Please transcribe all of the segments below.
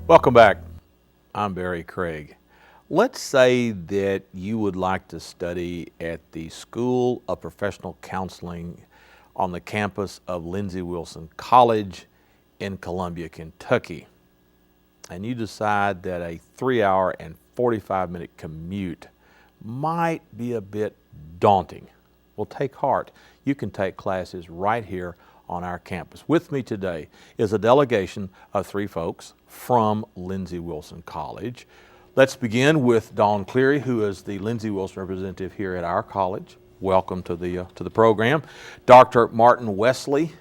Welcome back. I'm Barry Craig. Let's say that you would like to study at the School of Professional Counseling on the campus of Lindsey Wilson College in Columbia, Kentucky. And you decide that a 3-hour and 45-minute commute might be a bit daunting. Well, take heart. You can take classes right here on our campus. With me today is a delegation of 3 folks from Lindsey Wilson College. Let's begin with Dawn Cleary, who is the Lindsey Wilson representative here at our college. Welcome to the program. Dr. Martin Wesley,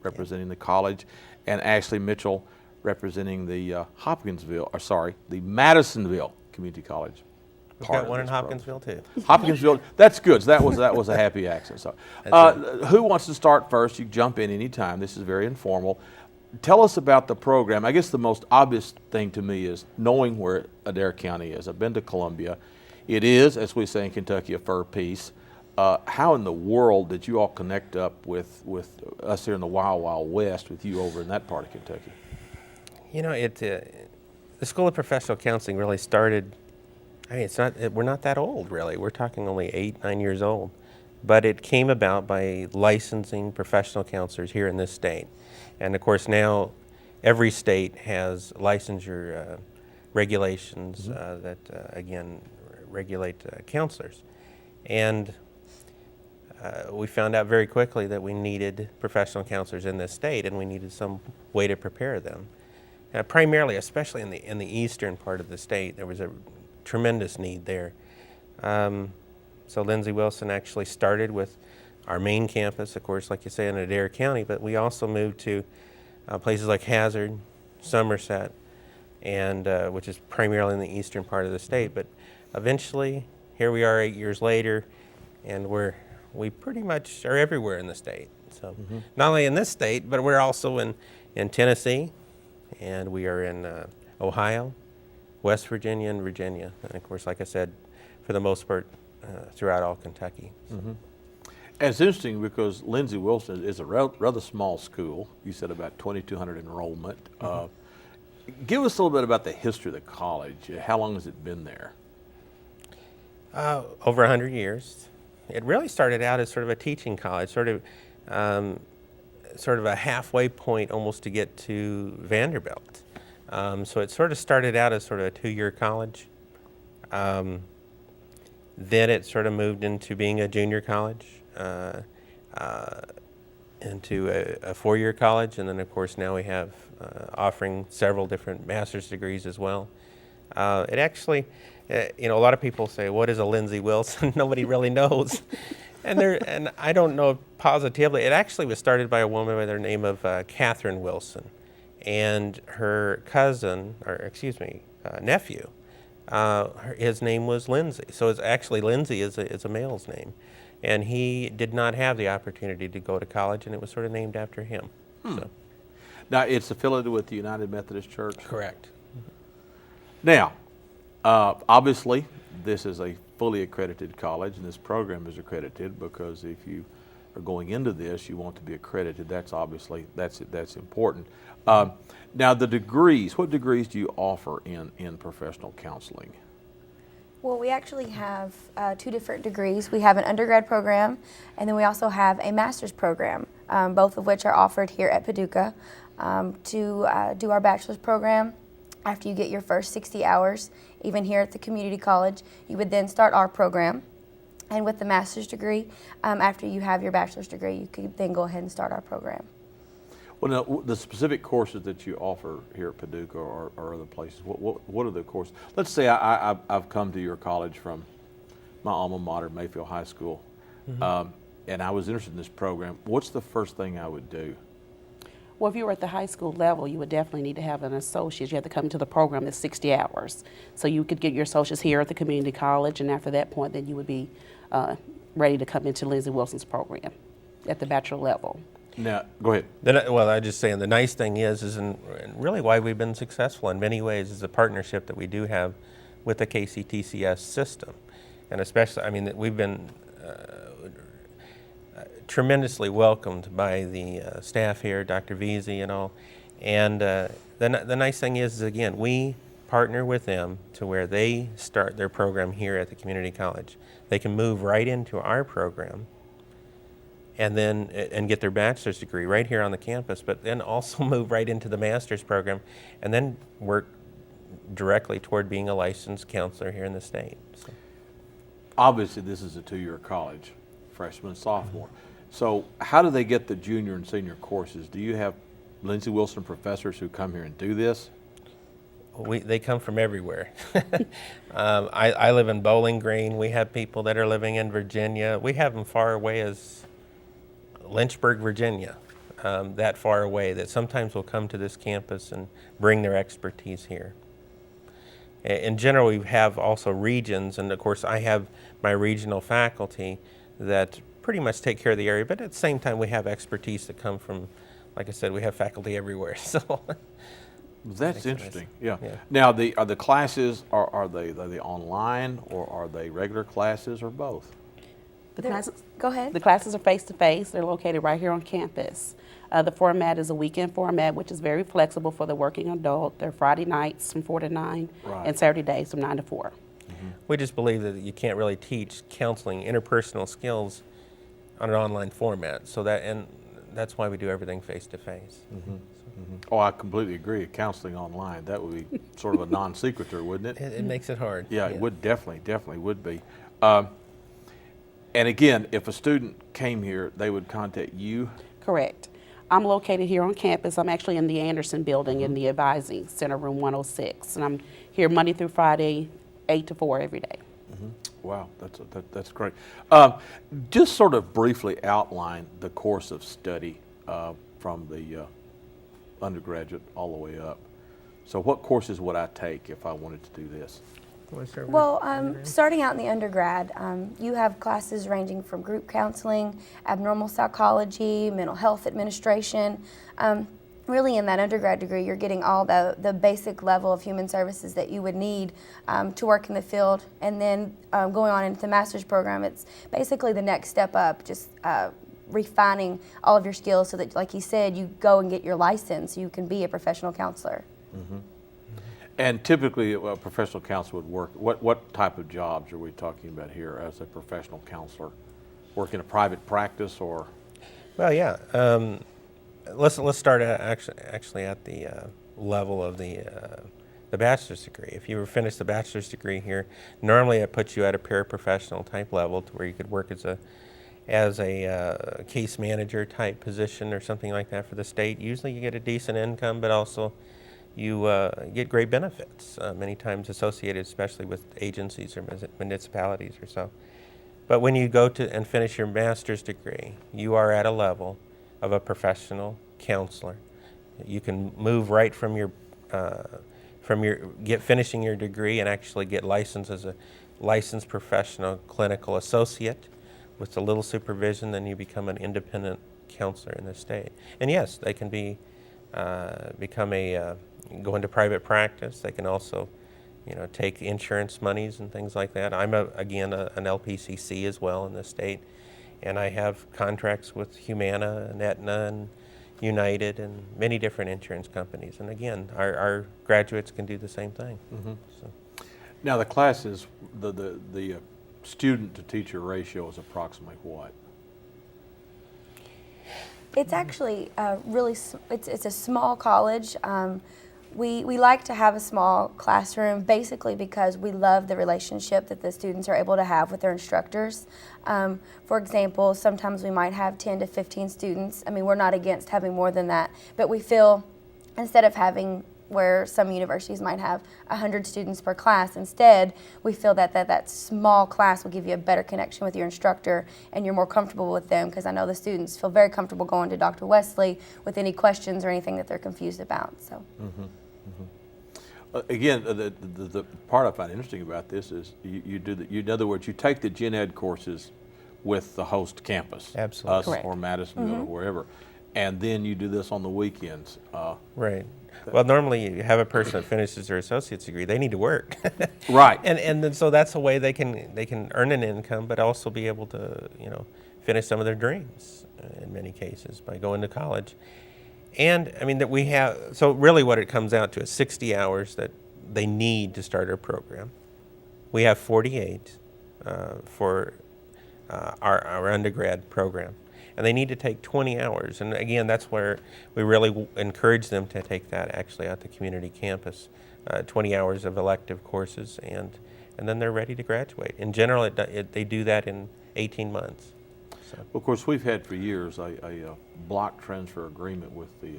representing the college, and Ashley Mitchell, representing the the Madisonville Community College. We've got one in Hopkinsville too. Hopkinsville, that's good. So that was a happy accent. So, who wants to start first? You jump in anytime. This is very informal. Tell us about the program. I guess the most obvious thing to me is knowing where Adair County is. I've been to Columbia. It is, as we say in Kentucky, a fur piece. How in the world did you all connect up with us here in the Wild Wild West, with you over in that part of Kentucky? You know, the School of Professional Counseling really started. I mean, we're not that old, really. We're talking only 8, 9 years old. But it came about by licensing professional counselors here in this state. And of course now every state has licensure regulations that, again, regulate counselors. And we found out very quickly that we needed professional counselors in this state, and we needed some way to prepare them. Primarily, especially in the eastern part of the state, there was a tremendous need there. So Lindsey Wilson actually started with our main campus, of course, like you say, in Adair County, but we also moved to places like Hazard, Somerset, and which is primarily in the eastern part of the state. But eventually, here we are 8 years later, and we pretty much are everywhere in the state. So not only in this state, but we're also in Tennessee, and we are in Ohio, West Virginia, and Virginia. And of course, like I said, for the most part, throughout all Kentucky. So. And it's interesting because Lindsey Wilson is a rather small school. You said about 2,200 enrollment. Give us a little bit about the history of the college. How long has it been there? Over 100 years. It really started out as sort of a teaching college, sort of a halfway point almost to get to Vanderbilt. So it sort of started out as sort of a 2-year college. Then it sort of moved into being a junior college, into a 4-year college, and then of course now we have offering several different master's degrees as well. It actually, you know, a lot of people say, what is a Lindsey Wilson? Nobody really knows. And I don't know positively. It actually was started by a woman by the name of Catherine Wilson, and her cousin, or excuse me, nephew, his name was Lindsey. So it's actually Lindsey is a male's name. And he did not have the opportunity to go to college, and it was sort of named after him. So. Now, it's affiliated with the United Methodist Church? Correct. Now, obviously, this is a fully accredited college, and this program is accredited because if you are going into this, you want to be accredited. That's obviously, that's important. Now, the degrees, what degrees do you offer in professional counseling? Well, we actually have 2 different degrees. We have an undergrad program, and then we also have a master's program, both of which are offered here at Paducah. To do our bachelor's program, after you get your first 60 hours, even here at the community college, you would then start our program. And with the master's degree, after you have your bachelor's degree, you could then go ahead and start our program. Well, now, the specific courses that you offer here at Paducah or other places, what are the courses? Let's say I've come to your college from my alma mater, Mayfield High School, and I was interested in this program. What's the first thing I would do? Well, if you were at the high school level, you would definitely need to have an associate. You have to come to the program that's 60 hours. So you could get your associates here at the community college, and after that point, then you would be ready to come into Lindsey Wilson's program at the bachelor level. Now, go ahead. Well, I just saying the nice thing is and really why we've been successful in many ways is the partnership that we do have with the KCTCS system. And especially, I mean, we've been tremendously welcomed by the staff here, Dr. Veazey and all. And the nice thing is, again, we partner with them to where they start their program here at the community college. They can move right into our program and then get their bachelor's degree right here on the campus, but then also move right into the master's program and then work directly toward being a licensed counselor here in the state. So. Obviously, this is a 2-year college, freshman, sophomore. So how do they get the junior and senior courses? Do you have Lindsey Wilson professors who come here and do this? They come from everywhere. I live in Bowling Green. We have people that are living in Virginia. We have them far away as Lynchburg, Virginia, that far away, that sometimes will come to this campus and bring their expertise here. In general, we have also regions, and of course I have my regional faculty that pretty much take care of the area, but at the same time we have expertise that come from, like I said, we have faculty everywhere. So That's interesting. Nice. Yeah. Now, are the classes, are they online, or are they regular classes, or both? Go ahead. The classes are face-to-face. They're located right here on campus. The format is a weekend format, which is very flexible for the working adult. They're Friday nights from 4 to 9, Right. and Saturday days from 9 to 4. we just believe that you can't really teach counseling, interpersonal skills on an online format. So that's why we do everything face to face. Oh, I completely agree. Counseling online, that would be sort of a non sequitur, wouldn't it? It makes it hard. Yeah, it would definitely would be. And again, if a student came here, they would contact you. Correct. I'm located here on campus. I'm actually in the Anderson building in the Advising Center, room 106. And I'm here Monday through Friday, 8 to 4 every day. Wow, that's great. Just sort of briefly outline the course of study from the undergraduate all the way up. So what courses would I take if I wanted to do this? Well, starting out in the undergrad, you have classes ranging from group counseling, abnormal psychology, mental health administration. Really, in that undergrad degree, you're getting all the basic level of human services that you would need to work in the field. And then going on into the master's program, it's basically the next step up, just refining all of your skills so that, like you said, you go and get your license so you can be a professional counselor. And typically, a professional counselor would work, what type of jobs are we talking about here as a professional counselor? Work in a private practice, or? Well, yeah. Let's start actually at the level of the bachelor's degree. If you were finished the bachelor's degree here, normally it puts you at a paraprofessional type level to where you could work as a case manager type position or something like that for the state. Usually you get a decent income, but also you get great benefits, many times associated especially with agencies or municipalities or so. But when you go to and finish your master's degree, you are at a level of a professional counselor. You can move right from finishing your degree and actually get licensed as a licensed professional clinical associate with a little supervision. Then you become an independent counselor in the state. And yes, they can go into private practice. They can also, take insurance monies and things like that. I'm again an LPCC as well in the state, and I have contracts with Humana and Aetna and United and many different insurance companies. And again, our graduates can do the same thing. So. Now the classes, the student to teacher ratio is approximately what? It's actually it's a small college. We like to have a small classroom basically because we love the relationship that the students are able to have with their instructors. For example, sometimes we might have 10 to 15 students. I mean, we're not against having more than that, but we feel instead of having where some universities might have 100 students per class, instead we feel that small class will give you a better connection with your instructor and you're more comfortable with them, because I know the students feel very comfortable going to Dr. Wesley with any questions or anything that they're confused about. So. Again, the part I find interesting about this is you do in other words, you take the gen ed courses with the host campus, Absolutely. us Correct. or Madisonville or wherever, and then you do this on the weekends. Right. Well, normally you have a person that finishes their associate's degree, they need to work. Right. And then, so that's a way they can earn an income, but also be able to, finish some of their dreams in many cases by going to college. And I mean that we have, so really what it comes out to is 60 hours that they need to start our program. We have 48 for our undergrad program. And they need to take 20 hours. And again, that's where we really encourage them to take that actually at the community campus. 20 hours of elective courses, and then they're ready to graduate. In general, they do that in 18 months. So. Of course, we've had for years a block transfer agreement with the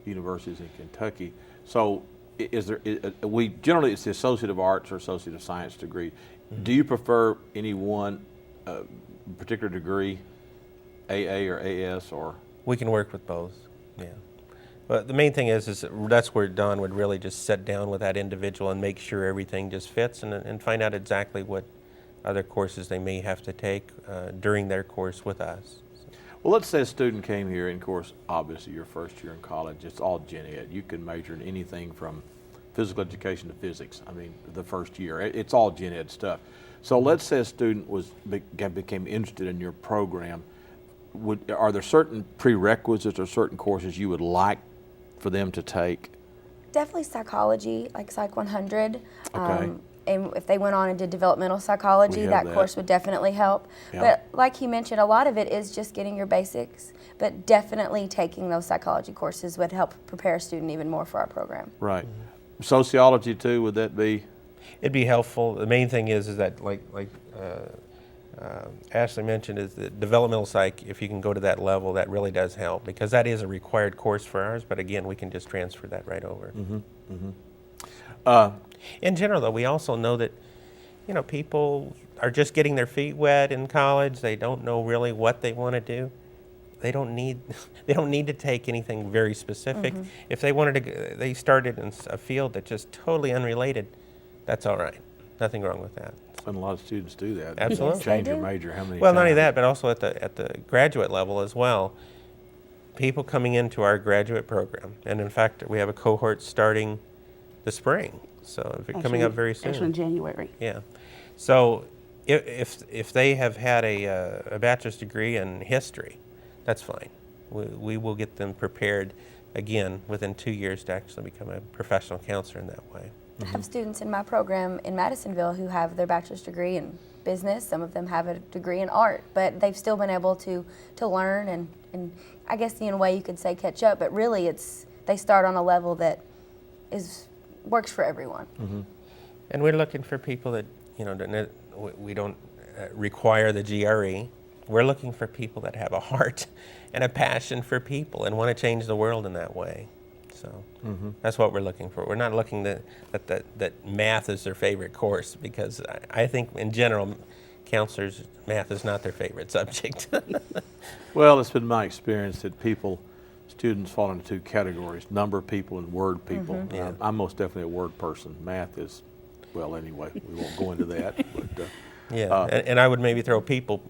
universities in Kentucky. So it's the Associate of Arts or Associate of Science degree. Do you prefer any one particular degree, AA or AS, or? We can work with both, yeah. But the main thing is that's where Don would really just sit down with that individual and make sure everything just fits, and find out exactly what other courses they may have to take during their course with us. Well, let's say a student came here, and of course, obviously your first year in college, it's all gen ed. You can major in anything from physical education to physics. I mean, the first year, it's all gen ed stuff. So let's say a student became interested in your program. Are there certain prerequisites or certain courses you would like for them to take? Definitely psychology, like Psych 100. Okay. And if they went on and did developmental psychology, that course would definitely help. Yeah. But like he mentioned, a lot of it is just getting your basics, but definitely taking those psychology courses would help prepare a student even more for our program. Right. Sociology too, would that be? It'd be helpful. The main thing is that like Ashley mentioned, is the developmental psych. If you can go to that level, that really does help, because that is a required course for ours. But again, we can just transfer that right over. In general, though, we also know that people are just getting their feet wet in college. They don't know really what they want to do. They don't need to take anything very specific. If they wanted to, they started in a field that's just totally unrelated. That's all right. Nothing wrong with that. And a lot of students do that. Absolutely. Yes, Change they their do. major how many Well, times? not only that, but also at the graduate level as well. People coming into our graduate program, and in fact, we have a cohort starting the spring, so it's coming up very soon. Actually in January. Yeah. So if they have had a bachelor's degree in history, that's fine. We will get them prepared again within 2 years to actually become a professional counselor in that way. I have students in my program in Madisonville who have their bachelor's degree in business. Some of them have a degree in art, but they've still been able to learn and I guess in a way you could say catch up, but really they start on a level that works for everyone. And we're looking for people that, we don't require the GRE. We're looking for people that have a heart and a passion for people and want to change the world in that way. So that's what we're looking for. We're not looking that math is their favorite course, because I think in general, counselors, math is not their favorite subject. Well, it's been my experience that students fall into two categories: number people and word people. Yeah. I'm most definitely a word person. Math is, well, anyway, we won't go into that. But, Yeah, and I would maybe throw people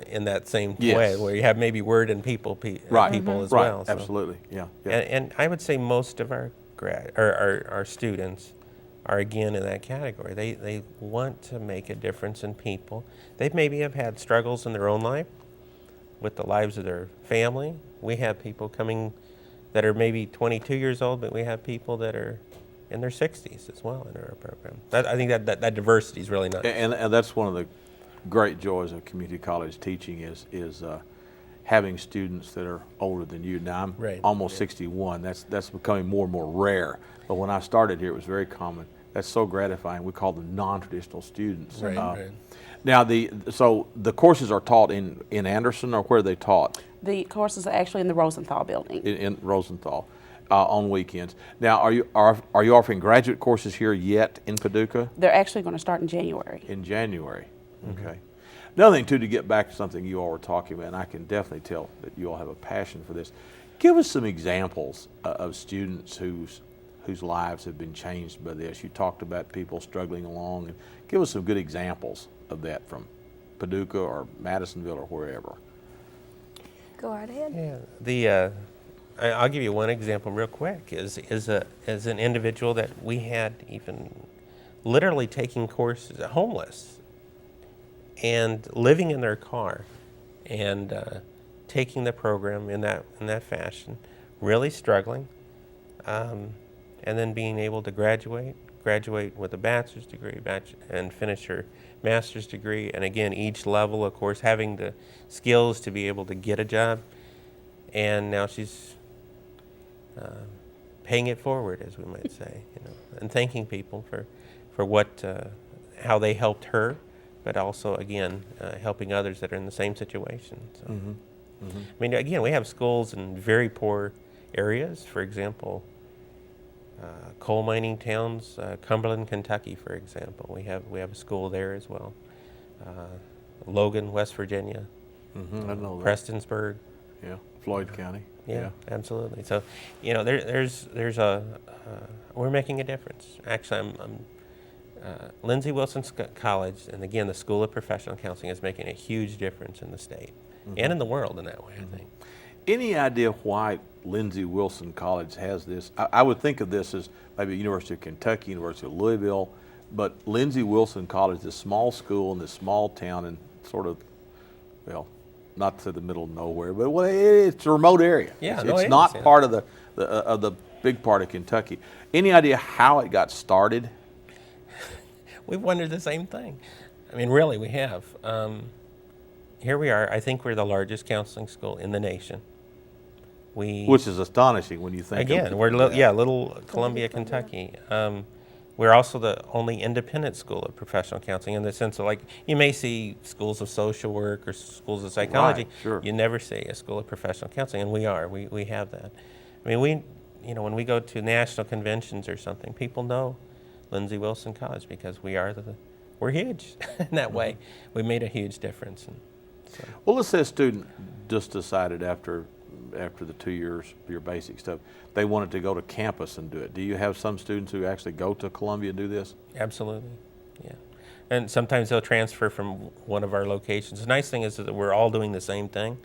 in that same Yes. way, where you have maybe word and people right, people as right, well. So. absolutely, yeah. And I would say most of our our students are again in that category. They want to make a difference in people. They maybe have had struggles in their own life with the lives of their family. We have people coming that are maybe 22 years old, but we have people that are in their 60s as well in our program. I think that diversity is really nice. And that's one of the great joys of community college teaching is having students that are older than you. Now I'm Right. almost 61. That's becoming more and more rare. But when I started here, it was very common. That's so gratifying. We call them non-traditional students. Right. Now so the courses are taught in Anderson, or where are they taught? The courses are actually in the Rosenthal building. In Rosenthal on weekends. Now are you offering graduate courses here yet in Paducah? They're actually going to start in January. In January. Okay. Another thing too, to get back to something you all were talking about, and I can definitely tell that you all have a passion for this. Give us some examples of students whose lives have been changed by this. You talked about people struggling along, and give us some good examples of that from Paducah or Madisonville or wherever. Go right ahead. Yeah, I'll give you one example real quick. Is an individual that we had even literally taking courses, homeless, and living in their car, and taking the program in that fashion, really struggling, and then being able to graduate with a bachelor's degree, and finish her master's degree, and again, each level, of course, having the skills to be able to get a job, and now she's paying it forward, as we might say, and thanking people for what, how they helped her, but also, again, helping others that are in the same situation. So, I mean, again, we have schools in very poor areas. For example, coal mining towns, Cumberland, Kentucky, for example. We have a school there as well. Logan, West Virginia. I know that. Prestonsburg. Yeah, Floyd County. Yeah, absolutely. So, there's we're making a difference. Actually, Lindsey Wilson College, and again, the School of Professional Counseling is making a huge difference in the state and in the world in that way, I think. Any idea why Lindsey Wilson College has this? I would think of this as maybe University of Kentucky, University of Louisville, but Lindsey Wilson College, this small school in this small town and sort of, well, not to the middle of nowhere, but it's a remote area. Yeah, it's not part of the big part of Kentucky. Any idea how it got started? We've wondered the same thing. I mean, really, we have. Here we are. I think we're the largest counseling school in the nation. Which is astonishing when you think. Again, we're little Columbia, Kentucky. We're also the only independent school of professional counseling in the sense of, like, you may see schools of social work or schools of psychology. Right, sure. You never see a school of professional counseling, and we are. We have that. I mean, when we go to national conventions or something, people know Lindsey Wilson College because we're huge in that way. We made a huge difference. Well, let's say a student just decided after the 2 years of your basic stuff, they wanted to go to campus and do it. Do you have some students who actually go to Columbia and do this? Absolutely, yeah. And sometimes they'll transfer from one of our locations. The nice thing is that we're all doing the same thing.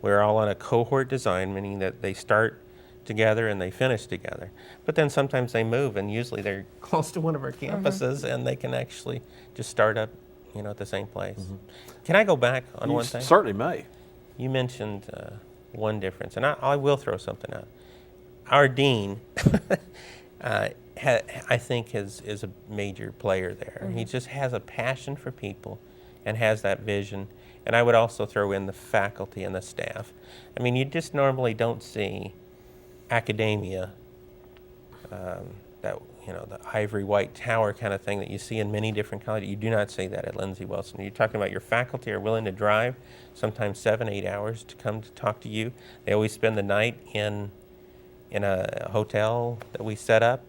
We're all on a cohort design, meaning that they start together and they finish together. But then sometimes they move, and usually they're close to one of our campuses, and they can actually just start up, at the same place. Can I go back on one thing? Certainly may. You mentioned one difference, and I will throw something out. Our dean, I think, is a major player there. He just has a passion for people and has that vision. And I would also throw in the faculty and the staff. I mean, you just normally don't see academia, the ivory white tower kind of thing that you see in many different colleges. You do not see that at Lindsey Wilson. You're talking about your faculty are willing to drive sometimes 7-8 hours to come to talk to you. They always spend the night in a hotel that we set up,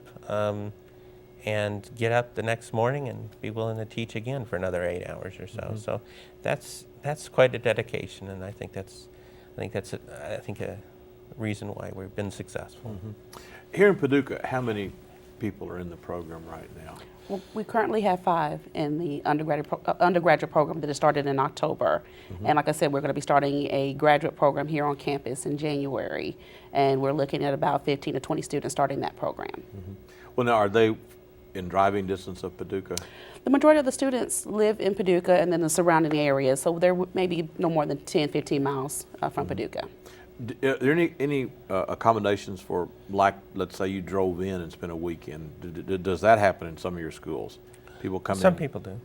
and get up the next morning and be willing to teach again for another 8 hours or so. So that's quite a dedication, and I think that's a reason why we've been successful. Here in Paducah, how many people are in the program right now? Well, we currently have 5 in the undergraduate program that has started in October. And like I said, we're going to be starting a graduate program here on campus in January. And we're looking at about 15 to 20 students starting that program. Well, now, are they in driving distance of Paducah? The majority of the students live in Paducah and then the surrounding areas. So they're maybe no more than 10, 15 miles from Paducah. Are there any accommodations for, like, let's say you drove in and spent a weekend? Does that happen in some of your schools? People come in? Some people do.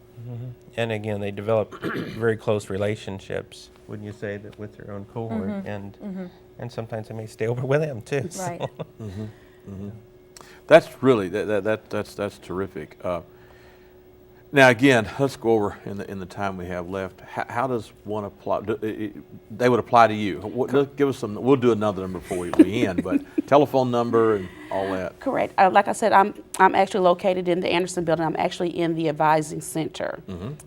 And again, they develop very close relationships, wouldn't you say, that with their own cohort, and sometimes they may stay over with them too. Right. That's really that's terrific. Now again, let's go over in the time we have left. How does one apply? They would apply to you. Give us some. We'll do another number before we end, but telephone number and all that. Correct. Like I said, I'm actually located in the Anderson building. I'm actually in the advising center,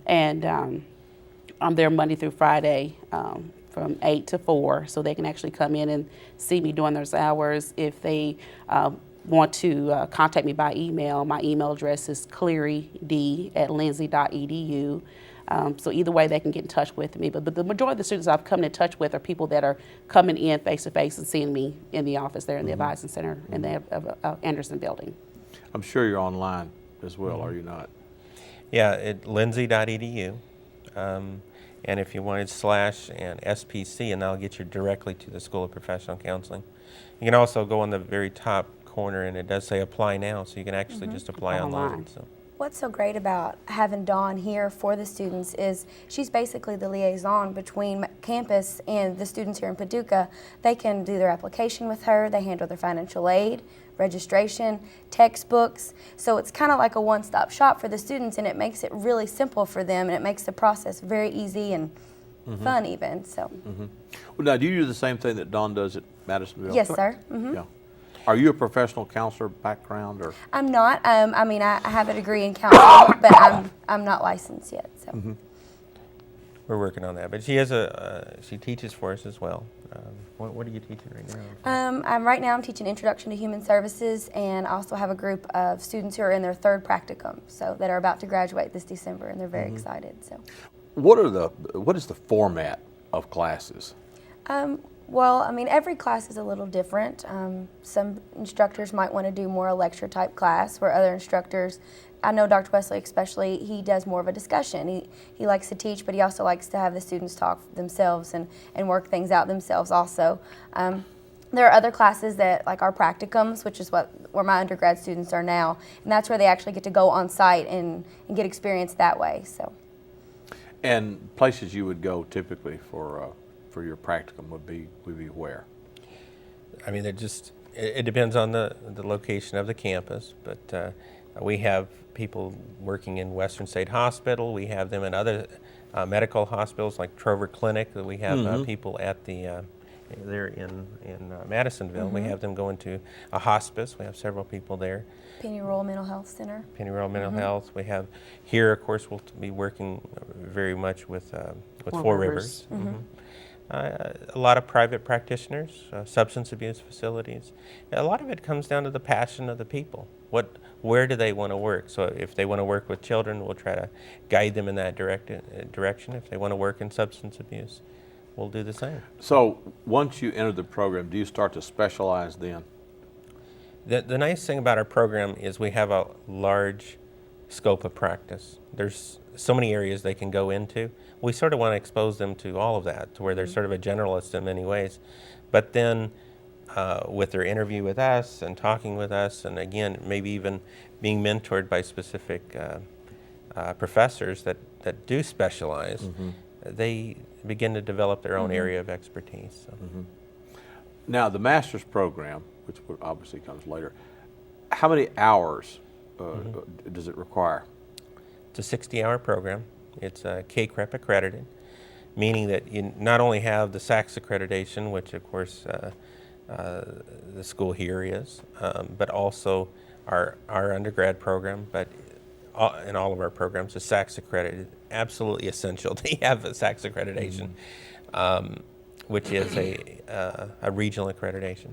and I'm there Monday through Friday from 8 to 4, so they can actually come in and see me during those hours. If they want to contact me by email, my email address is clearyd@lindsey.edu. So either way, they can get in touch with me. But the majority of the students I've come in touch with are people that are coming in face-to-face and seeing me in the office there in the Advising Center in the Anderson building. I'm sure you're online as well, are you not? Yeah, at lindsey.edu. And if you wanted slash and SPC, and that'll get you directly to the School of Professional Counseling. You can also go on the very top corner, and it does say apply now, so you can actually just apply online. So. What's so great about having Dawn here for the students is she's basically the liaison between campus and the students here in Paducah. They can do their application with her, they handle their financial aid, registration, textbooks. So it's kind of like a one-stop shop for the students, and it makes it really simple for them, and it makes the process very easy and fun even. So. Well, now, do you do the same thing that Dawn does at Madisonville? Yes, sir. Yeah. Are you a professional counselor background, or? I'm not. I mean, I have a degree in counseling, but I'm not licensed yet. So. We're working on that, but she has she teaches for us as well. What are you teaching right now? Right now I'm teaching Introduction to Human Services, and I also have a group of students who are in their third practicum, so that are about to graduate this December, and they're very excited. So. What is the format of classes? Well, I mean, every class is a little different. Some instructors might want to do more a lecture type class, where other instructors, I know Dr. Wesley especially, he does more of a discussion. He likes to teach, but he also likes to have the students talk themselves and work things out themselves also. There are other classes that, like our practicums, which is where my undergrad students are now, and that's where they actually get to go on site and get experience that way. So. And places you would go typically for your practicum would be where? I mean, it depends on the location of the campus, but we have people working in Western State Hospital. We have them in other medical hospitals like Trover Clinic. We have people at they're in Madisonville. We have them going to a hospice. We have several people there. Penny Rural Mental Health Center. Penny Rural Mental Health. We have here, of course, we'll be working very much with Four Rivers. A lot of private practitioners, substance abuse facilities. A lot of it comes down to the passion of the people. Where do they want to work? So if they want to work with children, we'll try to guide them in that direction. If they want to work in substance abuse, we'll do the same. So once you enter the program, do you start to specialize then? The nice thing about our program is we have a large scope of practice. There's so many areas they can go into. We sort of want to expose them to all of that, to where they're sort of a generalist in many ways. But then with their interview with us and talking with us, and again, maybe even being mentored by specific professors that do specialize, they begin to develop their own area of expertise. So. Now, the master's program, which obviously comes later, how many hours does it require? It's a 60-hour program. It's KCREP accredited, meaning that you not only have the SACS accreditation, which of course the school here is, but also our undergrad program, but in all of our programs is SACS accredited. Absolutely essential to have a SACS accreditation, which is a regional accreditation.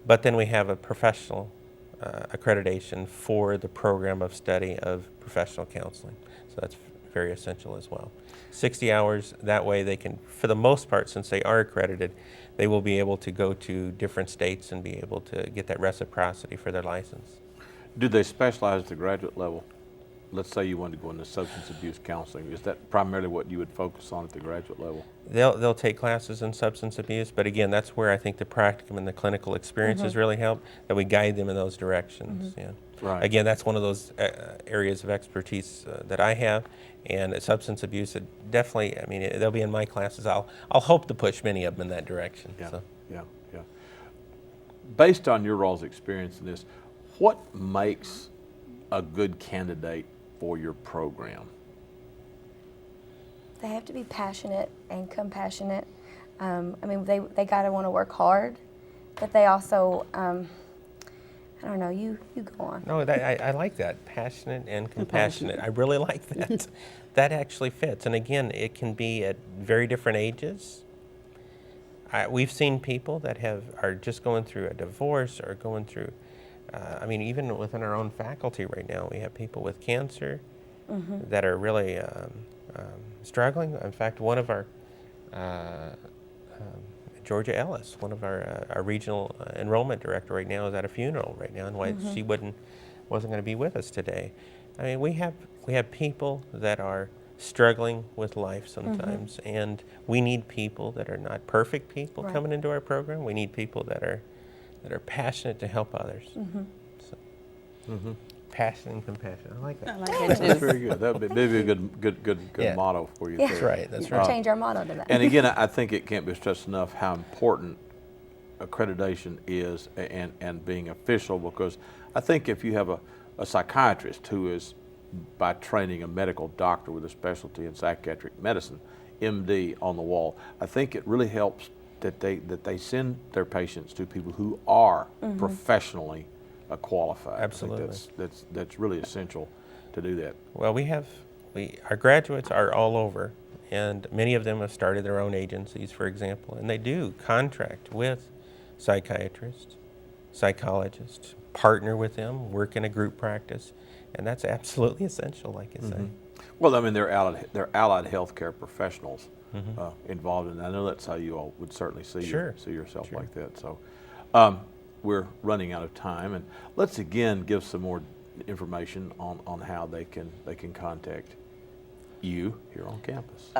But then we have a professional accreditation for the program of study of professional counseling. So that's very essential as well. 60 hours, that way they can, for the most part, since they are accredited, they will be able to go to different states and be able to get that reciprocity for their license. Do they specialize at the graduate level? Let's say you wanted to go into substance abuse counseling. Is that primarily what you would focus on at the graduate level? They'll take classes in substance abuse, but again, that's where I think the practicum and the clinical experiences really help, that we guide them in those directions. Yeah. Right. Again, that's one of those areas of expertise that I have, and substance abuse, it definitely, I mean, they'll be in my classes. I'll hope to push many of them in that direction. Yeah, So. yeah. Based on your all's experience in this, what makes a good candidate for your program? They have to be passionate and compassionate. I mean, they got to want to work hard, but they also, I don't know, you go on. No, I like that, passionate and compassionate. I really like that. That actually fits. And again, it can be at very different ages. We've seen people that are just going through a divorce or going through, I mean, even within our own faculty right now, we have people with cancer that are really struggling. In fact, one of our, Georgia Ellis, one of our regional enrollment director right now, is at a funeral right now, and why she wasn't going to be with us today. I mean, we have people that are struggling with life sometimes, and we need people that are not perfect people Right. coming into our program. We need people that are passionate to help others. So, passion and compassion. I like that. I like that That's too. very good. That would be maybe a good Yeah. motto for you. Yeah. too. That's right. That's We'll right. change our motto to that. And again, I think it can't be stressed enough how important accreditation is and being official, because I think if you have a psychiatrist who is by training a medical doctor with a specialty in psychiatric medicine, MD on the wall, I think it really helps that they send their patients to people who are professionally qualified. Absolutely. I think that's really essential to do that. Well, our graduates are all over, and many of them have started their own agencies, for example, and they do contract with psychiatrists, psychologists, partner with them, work in a group practice, and that's absolutely essential, like you say. Well, I mean, they're allied healthcare professionals involved in that. I know that's how you all would certainly see Sure. see yourself Sure. like that. So we're running out of time, and let's again give some more information on how they can contact you here on campus.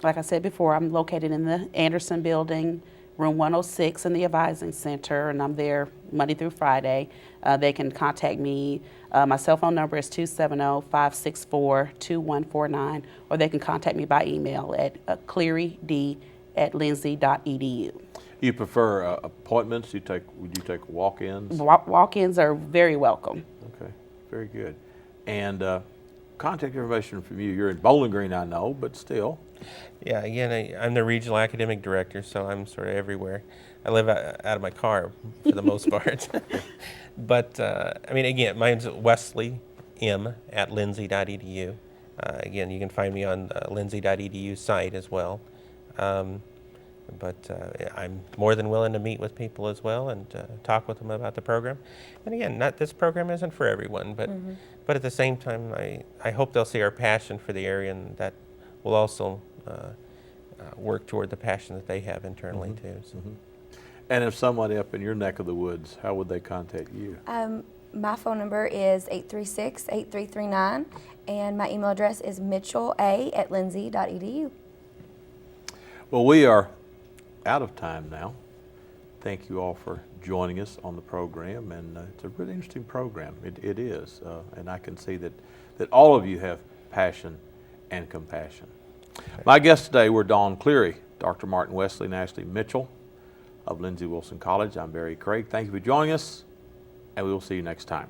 Like I said before, I'm located in the Anderson Building, room 106 in the Advising Center, and I'm there Monday through Friday. They can contact me. My cell phone number is 270-564-2149, or they can contact me by email at clearyd@lindsey.edu. You prefer appointments? Would you take walk-ins? Walk-ins are very welcome. Okay, very good. And contact information from you. You're in Bowling Green, I know, but still. Yeah, again, I'm the regional academic director, so I'm sort of everywhere. I live out of my car for the most part. But, I mean, again, mine's Wesley M at lindsey.edu. Again, you can find me on the lindsey.edu site as well. But I'm more than willing to meet with people as well and talk with them about the program. And again, this program isn't for everyone, but at the same time, I hope they'll see our passion for the area, and that will also work toward the passion that they have internally too. So. And if somebody up in your neck of the woods, how would they contact you? My phone number is 836-8339, and my email address is mitchella@lindsey.edu. Well, we are out of time now. Thank you all for joining us on the program, and it's a really interesting program. It is, and I can see that all of you have passion and compassion. My guests today were Dawn Cleary, Dr. Martin Wesley, and Ashley Mitchell of Lindsey Wilson College. I'm Barry Craig. Thank you for joining us, and we will see you next time.